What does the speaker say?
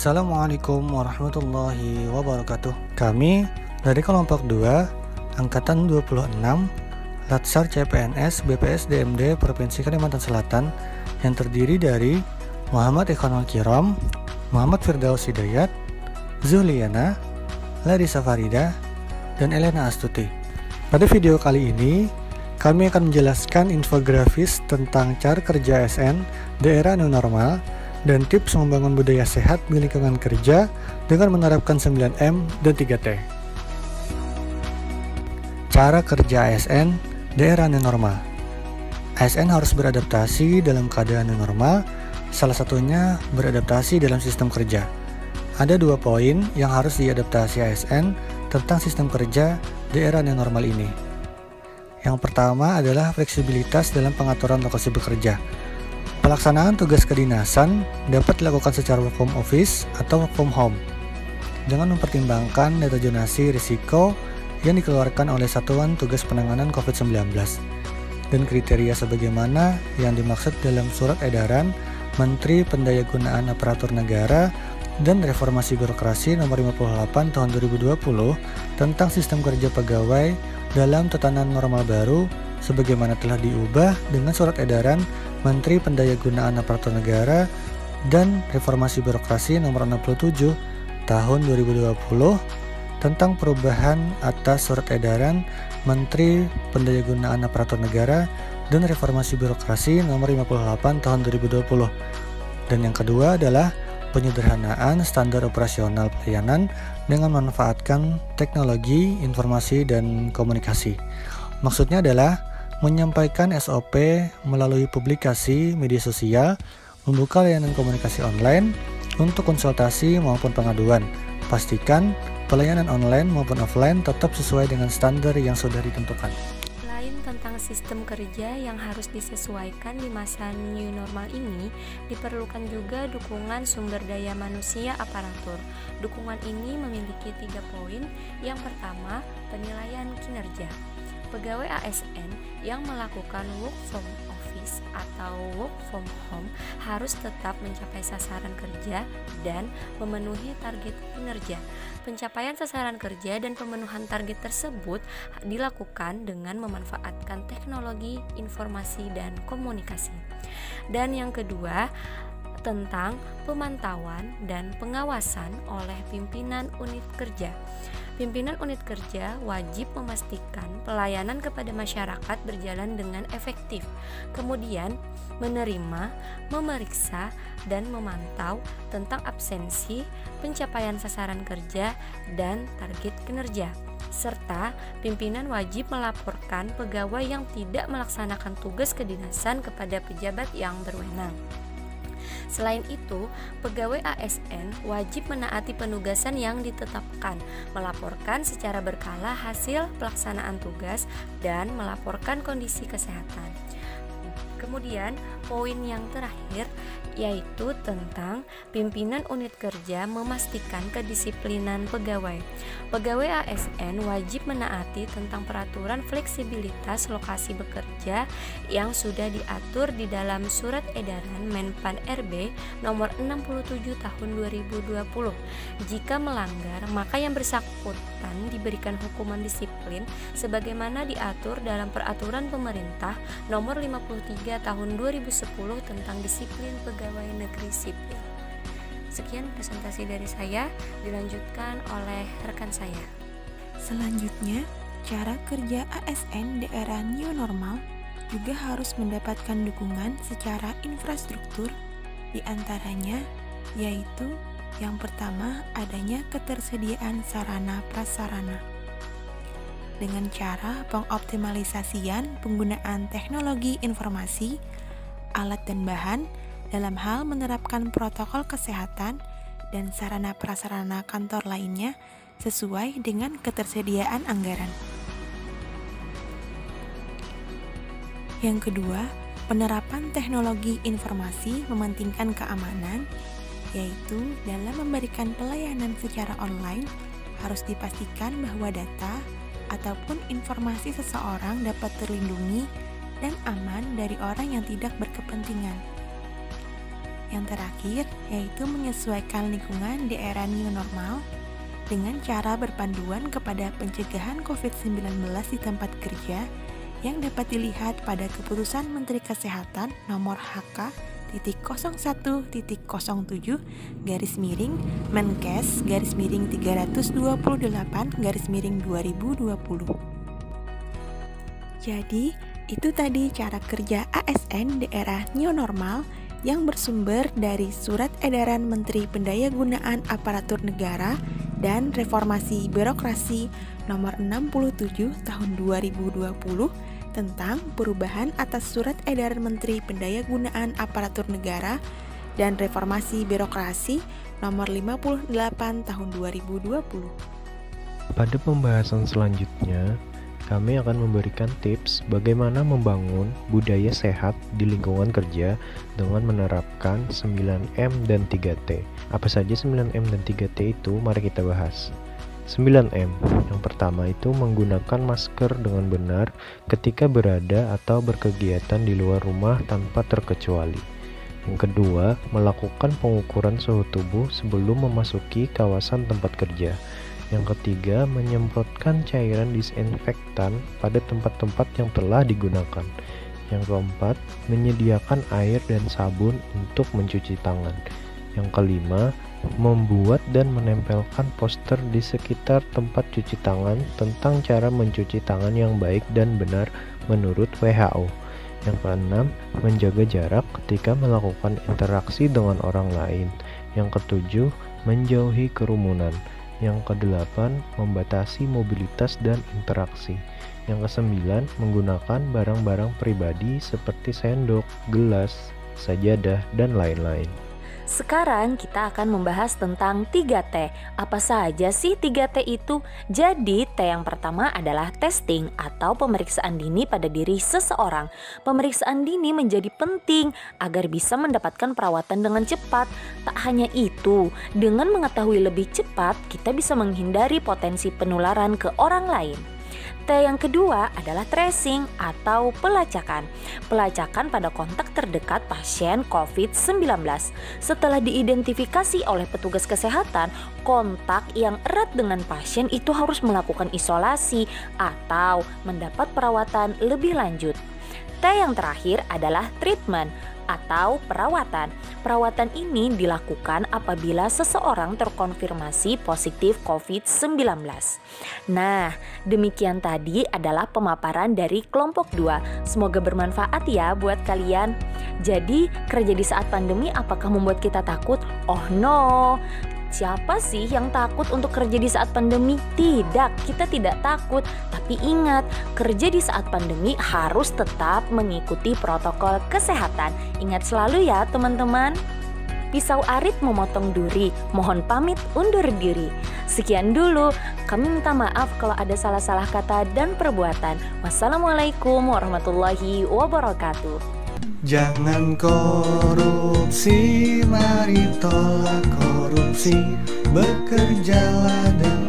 Assalamualaikum warahmatullahi wabarakatuh. Kami dari kelompok 2 Angkatan 26 Latsar CPNS BPSDMD Provinsi Kalimantan Selatan yang terdiri dari Muhammad Ikhwanul Kiram, Muhammad Firdaus Hidayat, Zuhliana, Larissa Farida, dan Elena Astuti. Pada video kali ini kami akan menjelaskan infografis tentang cara kerja ASN di era new normal dan tips membangun budaya sehat di lingkungan kerja dengan menerapkan 9M dan 3T. Cara kerja ASN di era new normal. ASN harus beradaptasi dalam keadaan new normal, salah satunya beradaptasi dalam sistem kerja. Ada 2 poin yang harus diadaptasi ASN tentang sistem kerja di era new normal ini. Yang pertama adalah fleksibilitas dalam pengaturan lokasi bekerja. Pelaksanaan tugas kedinasan dapat dilakukan secara work from office atau work from home dengan mempertimbangkan data zonasi risiko yang dikeluarkan oleh Satuan Tugas Penanganan COVID-19 dan kriteria sebagaimana yang dimaksud dalam Surat Edaran Menteri Pendayagunaan Aparatur Negara dan Reformasi Birokrasi Nomor 58 Tahun 2020 tentang Sistem Kerja Pegawai dalam Tatanan Normal Baru sebagaimana telah diubah dengan Surat Edaran Menteri Pendayagunaan Aparatur Negara dan Reformasi Birokrasi Nomor 67 Tahun 2020 tentang perubahan atas Surat Edaran Menteri Pendayagunaan Aparatur Negara dan Reformasi Birokrasi Nomor 58 Tahun 2020. Dan yang kedua adalah penyederhanaan standar operasional pelayanan dengan memanfaatkan teknologi informasi dan komunikasi. Maksudnya adalah menyampaikan SOP melalui publikasi media sosial, membuka layanan komunikasi online untuk konsultasi maupun pengaduan. Pastikan pelayanan online maupun offline tetap sesuai dengan standar yang sudah ditentukan. Selain tentang sistem kerja yang harus disesuaikan di masa new normal ini, diperlukan juga dukungan sumber daya manusia aparatur. Dukungan ini memiliki 3 poin. Yang pertama, penilaian kinerja. Pegawai ASN yang melakukan work from office atau work from home harus tetap mencapai sasaran kerja dan memenuhi target kinerja. Pencapaian sasaran kerja dan pemenuhan target tersebut dilakukan dengan memanfaatkan teknologi informasi dan komunikasi. Dan yang kedua, tentang pemantauan dan pengawasan oleh pimpinan unit kerja. Pimpinan unit kerja wajib memastikan pelayanan kepada masyarakat berjalan dengan efektif, kemudian menerima, memeriksa, dan memantau tentang absensi, pencapaian sasaran kerja, dan target kinerja. Serta pimpinan wajib melaporkan pegawai yang tidak melaksanakan tugas kedinasan kepada pejabat yang berwenang. Selain itu, pegawai ASN wajib menaati penugasan yang ditetapkan, melaporkan secara berkala hasil pelaksanaan tugas, dan melaporkan kondisi kesehatan. Kemudian, poin yang terakhir yaitu tentang pimpinan unit kerja memastikan kedisiplinan pegawai. Pegawai ASN wajib menaati tentang peraturan fleksibilitas lokasi bekerja yang sudah diatur di dalam Surat Edaran Menpan RB Nomor 67 Tahun 2020. Jika melanggar, maka yang bersangkutan diberikan hukuman disiplin sebagaimana diatur dalam Peraturan Pemerintah Nomor 53 Tahun 2010 tentang disiplin pegawai negeri sipil. Sekian presentasi dari saya, dilanjutkan oleh rekan saya. Selanjutnya, cara kerja ASN di era new normal juga harus mendapatkan dukungan secara infrastruktur, di antaranya yaitu yang pertama adanya ketersediaan sarana prasarana. Dengan cara pengoptimalisasian penggunaan teknologi informasi, alat dan bahan dalam hal menerapkan protokol kesehatan dan sarana prasarana kantor lainnya sesuai dengan ketersediaan anggaran. Yang kedua, penerapan teknologi informasi mementingkan keamanan, yaitu dalam memberikan pelayanan secara online harus dipastikan bahwa data ataupun informasi seseorang dapat terlindungi dan aman dari orang yang tidak berkepentingan. Yang terakhir, yaitu menyesuaikan lingkungan di era new normal dengan cara berpanduan kepada pencegahan COVID-19 di tempat kerja yang dapat dilihat pada Keputusan Menteri Kesehatan nomor HK.07-07-Menkes-328-2020. Jadi, itu tadi cara kerja ASN di era new normal yang bersumber dari Surat Edaran Menteri Pendayagunaan Aparatur Negara dan Reformasi Birokrasi Nomor 67 Tahun 2020 tentang perubahan atas Surat Edaran Menteri Pendayagunaan Aparatur Negara dan Reformasi Birokrasi Nomor 58 Tahun 2020. Pada pembahasan selanjutnya, kami akan memberikan tips bagaimana membangun budaya sehat di lingkungan kerja dengan menerapkan 9M dan 3T. Apa saja 9M dan 3T itu? Mari kita bahas. 9M. Yang pertama itu menggunakan masker dengan benar ketika berada atau berkegiatan di luar rumah tanpa terkecuali. Yang kedua, melakukan pengukuran suhu tubuh sebelum memasuki kawasan tempat kerja. Yang ketiga, menyemprotkan cairan disinfektan pada tempat-tempat yang telah digunakan. Yang keempat, menyediakan air dan sabun untuk mencuci tangan. Yang kelima, membuat dan menempelkan poster di sekitar tempat cuci tangan tentang cara mencuci tangan yang baik dan benar menurut WHO. Yang keenam, menjaga jarak ketika melakukan interaksi dengan orang lain. Yang ketujuh, menjauhi kerumunan. Yang kedelapan, membatasi mobilitas dan interaksi. Yang kesembilan, menggunakan barang-barang pribadi seperti sendok, gelas, sajadah, dan lain-lain. Sekarang kita akan membahas tentang 3T. Apa saja sih 3T itu? Jadi T yang pertama adalah testing atau pemeriksaan dini pada diri seseorang. Pemeriksaan dini menjadi penting agar bisa mendapatkan perawatan dengan cepat. Tak hanya itu, dengan mengetahui lebih cepat, kita bisa menghindari potensi penularan ke orang lain. T yang kedua adalah tracing atau pelacakan. Pelacakan pada kontak terdekat pasien COVID-19. Setelah diidentifikasi oleh petugas kesehatan, kontak yang erat dengan pasien itu harus melakukan isolasi atau mendapat perawatan lebih lanjut. T yang terakhir adalah treatment atau perawatan. Perawatan ini dilakukan apabila seseorang terkonfirmasi positif COVID-19. Nah, demikian tadi adalah pemaparan dari kelompok 2. Semoga bermanfaat ya buat kalian. Jadi, kerja di saat pandemi apakah membuat kita takut? Oh no! Siapa sih yang takut untuk kerja di saat pandemi? Tidak, kita tidak takut. Tapi ingat, kerja di saat pandemi harus tetap mengikuti protokol kesehatan. Ingat selalu ya teman-teman. Pisau arit memotong duri, mohon pamit undur diri. Sekian dulu, kami minta maaf kalau ada salah-salah kata dan perbuatan. Wassalamualaikum warahmatullahi wabarakatuh. Jangan korupsi, mari tolak korupsi. Bekerjalah dan